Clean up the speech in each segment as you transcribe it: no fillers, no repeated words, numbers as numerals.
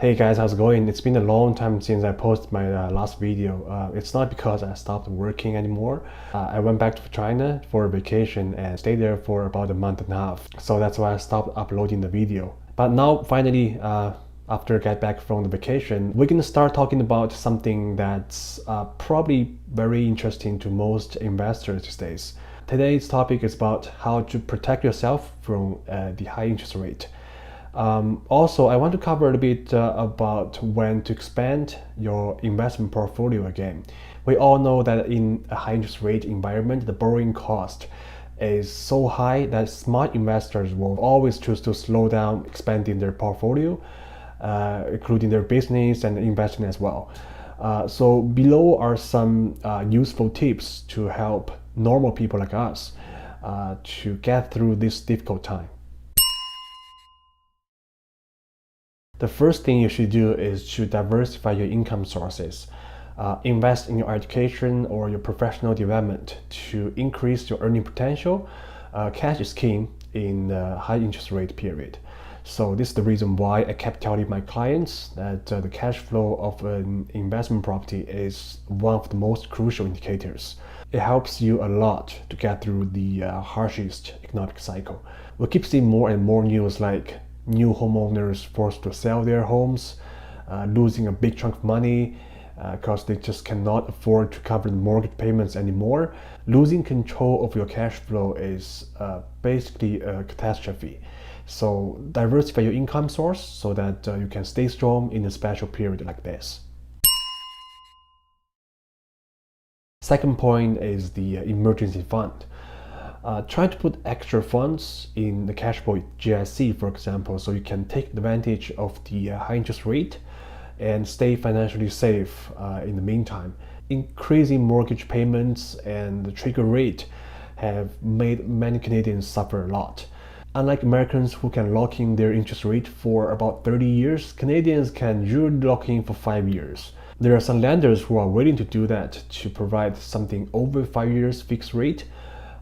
Hey guys, how's it going? It's been a long time since I posted my last video. It's not because I stopped working anymore. I went back to China for a vacation and stayed there for about a month and a half. So that's why I stopped uploading the video. But now, finally, after I get back from the vacation, we're gonna start talking about something that's probably very interesting to most investors these days. Today's topic is about how to protect yourself from the high interest rate. Also, I want to cover a bit about when to expand your investment portfolio again. We all know that in a high interest rate environment, the borrowing cost is so high that smart investors will always choose to slow down expanding their portfolio, including their business and investing as well. So below are some useful tips to help normal people like us to get through this difficult time. The first thing you should do is to diversify your income sources. Invest in your education or your professional development to increase your earning potential. Cash is king in the high interest rate period. So this is the reason why I kept telling my clients that the cash flow of an investment property is one of the most crucial indicators. It helps you a lot to get through the harshest economic cycle. We keep seeing more and more news like new homeowners forced to sell their homes, losing a big chunk of money because they just cannot afford to cover the mortgage payments anymore. Losing control of your cash flow is basically a catastrophe. So diversify your income source so that you can stay strong in a special period like this. Second point is the emergency fund. Try to put extra funds in the Cashflow GIC, for example, so you can take advantage of the high interest rate and stay financially safe in the meantime. Increasing mortgage payments and the trigger rate have made many Canadians suffer a lot. Unlike Americans who can lock in their interest rate for about 30 years, Canadians can usually lock in for 5 years. There are some lenders who are willing to do that to provide something over 5 years fixed rate.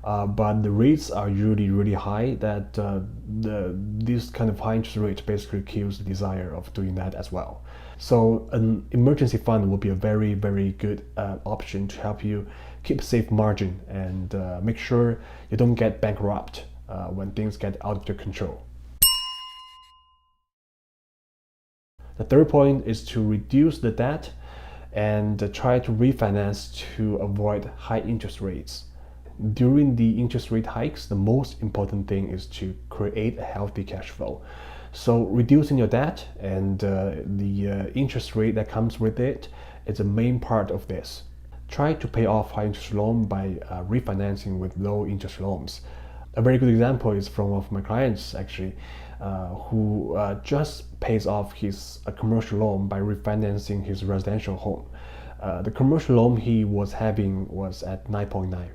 But the rates are usually really high that this kind of high interest rate basically kills the desire of doing that as well. So an emergency fund will be a very, very good option to help you keep a safe margin and make sure you don't get bankrupt when things get out of your control. The third point is to reduce the debt and try to refinance to avoid high interest rates. During the interest rate hikes, the most important thing is to create a healthy cash flow. So reducing your debt and the interest rate that comes with it is a main part of this. Try to pay off high interest loan by refinancing with low interest loans. A very good example is from one of my clients actually, who just pays off his commercial loan by refinancing his residential home. The commercial loan he was having was at 9.9%.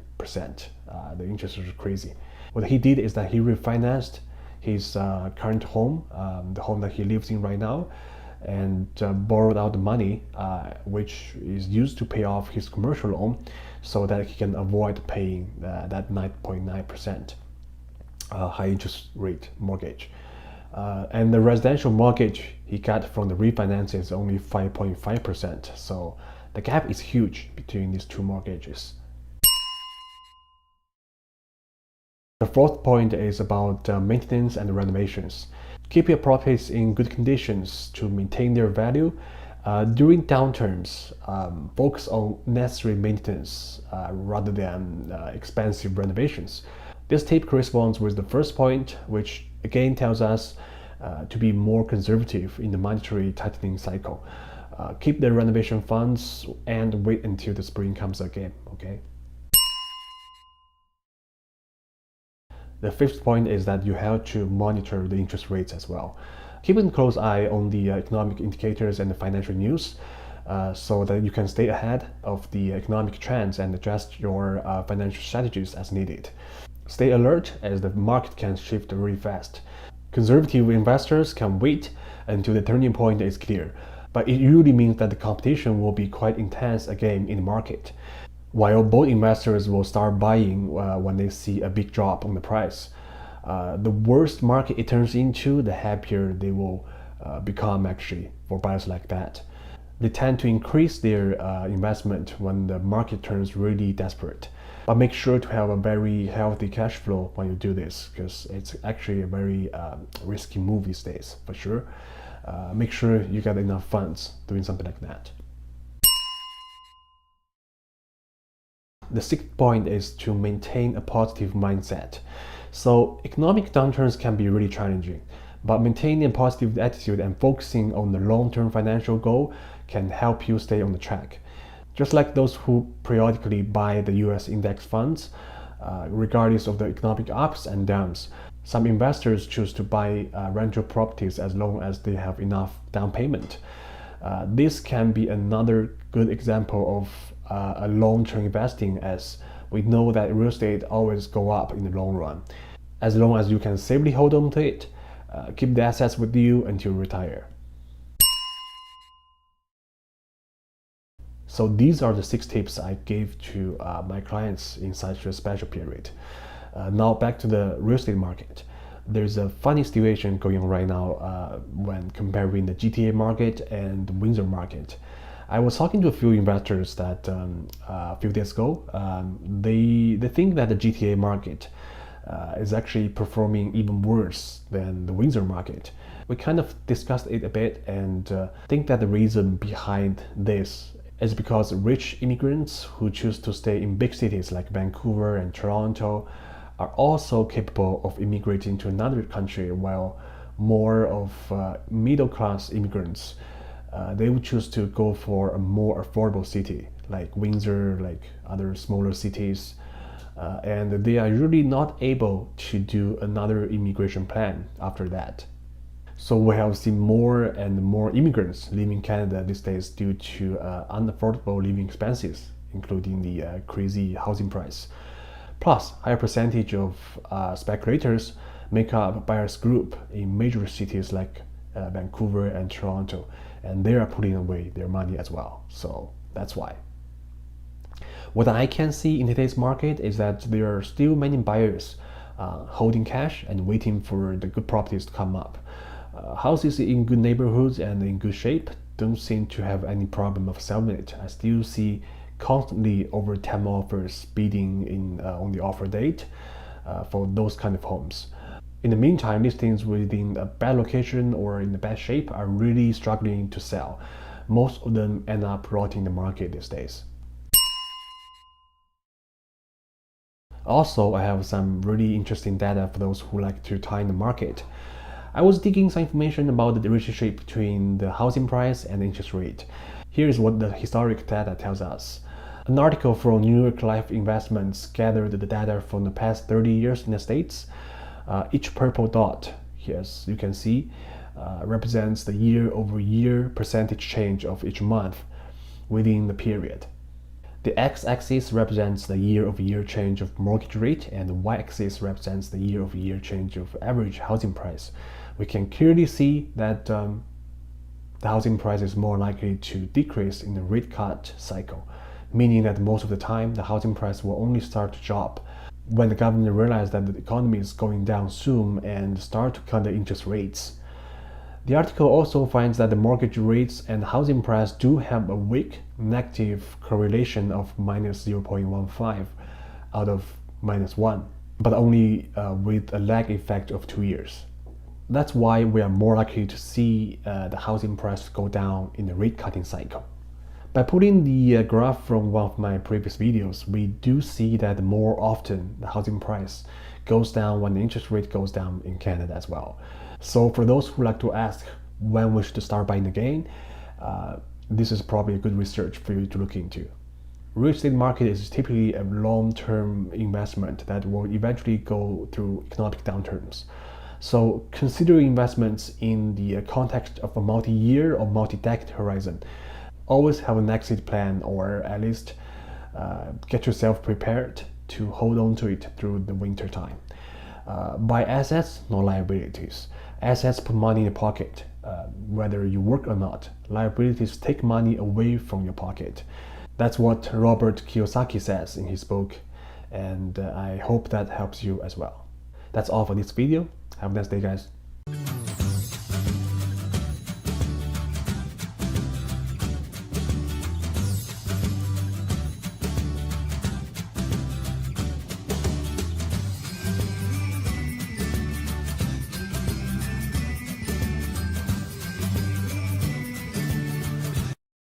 The interest was crazy. What he did is that he refinanced his current home, the home that he lives in right now, and borrowed out the money which is used to pay off his commercial loan so that he can avoid paying that 9.9% high interest rate mortgage. And the residential mortgage he got from the refinance is only 5.5%. So the gap is huge between these two mortgages. The fourth point is about maintenance and renovations. Keep your properties in good conditions to maintain their value. During downturns, focus on necessary maintenance rather than expensive renovations. This tip corresponds with the first point, which again tells us to be more conservative in the monetary tightening cycle. Keep the renovation funds and wait until the spring comes again, okay? The fifth point is that you have to monitor the interest rates as well. Keep a close eye on the economic indicators and the financial news so that you can stay ahead of the economic trends and adjust your financial strategies as needed. Stay alert as the market can shift really fast. Conservative investors can wait until the turning point is clear, but it usually means that the competition will be quite intense again in the market. While both investors will start buying when they see a big drop on the price. The worse market it turns into, the happier they will become actually for buyers like that. They tend to increase their investment when the market turns really desperate. But make sure to have a very healthy cash flow when you do this, because it's actually a very risky move these days, for sure. Make sure you get enough funds doing something like that. The sixth point is to maintain a positive mindset. So economic downturns can be really challenging, but maintaining a positive attitude and focusing on the long-term financial goal can help you stay on the track. Just like those who periodically buy the US index funds, regardless of the economic ups and downs, some investors choose to buy rental properties as long as they have enough down payment. This can be another good example of a long-term investing, as we know that real estate always go up in the long run. As long as you can safely hold on to it, keep the assets with you until you retire. So these are the 6 tips I gave to my clients in such a special period. Now back to the real estate market. There's a funny situation going on right now when comparing the GTA market and the Windsor market. I was talking to a few investors that a few days ago. They think that the GTA market is actually performing even worse than the Windsor market. We kind of discussed it a bit and think that the reason behind this is because rich immigrants who choose to stay in big cities like Vancouver and Toronto are also capable of immigrating to another country, while more of middle-class immigrants, they would choose to go for a more affordable city like Windsor, like other smaller cities, and they are really not able to do another immigration plan after that. So we have seen more and more immigrants leaving Canada these days due to unaffordable living expenses, including the crazy housing price. Plus, higher percentage of speculators make up buyers group in major cities like Vancouver and Toronto, and they are putting away their money as well. So that's why. What I can see in today's market is that there are still many buyers holding cash and waiting for the good properties to come up. Houses in good neighborhoods and in good shape don't seem to have any problem of selling it. I still see constantly over 10 offers bidding on the offer date for those kind of homes. In the meantime, listings within a bad location or in a bad shape are really struggling to sell. Most of them end up rotting the market these days. Also, I have some really interesting data for those who like to time the market. I was digging some information about the relationship between the housing price and the interest rate. Here's what the historic data tells us. An article from New York Life Investments gathered the data from the past 30 years in the States. Each purple dot, as you can see, represents the year-over-year percentage change of each month within the period. The x-axis represents the year-over-year change of mortgage rate, and the y-axis represents the year-over-year change of average housing price. We can clearly see that the housing price is more likely to decrease in the rate cut cycle, meaning that most of the time the housing price will only start to drop when the government realizes that the economy is going down soon and start to cut the interest rates. The article also finds that the mortgage rates and housing price do have a weak negative correlation of minus 0.15 out of minus 1, but only with a lag effect of 2 years. That's why we are more likely to see the housing price go down in the rate cutting cycle. By putting the graph from one of my previous videos, we do see that more often the housing price goes down when the interest rate goes down in Canada as well. So for those who like to ask when we should start buying again, this is probably a good research for you to look into. Real estate market is typically a long-term investment that will eventually go through economic downturns. So consider investments in the context of a multi-year or multi-decade horizon. Always have an exit plan, or at least get yourself prepared to hold on to it through the winter time. Buy assets, not liabilities. Assets put money in your pocket, whether you work or not. Liabilities take money away from your pocket. That's what Robert Kiyosaki says in his book, and I hope that helps you as well. That's all for this video. Have a nice day, guys.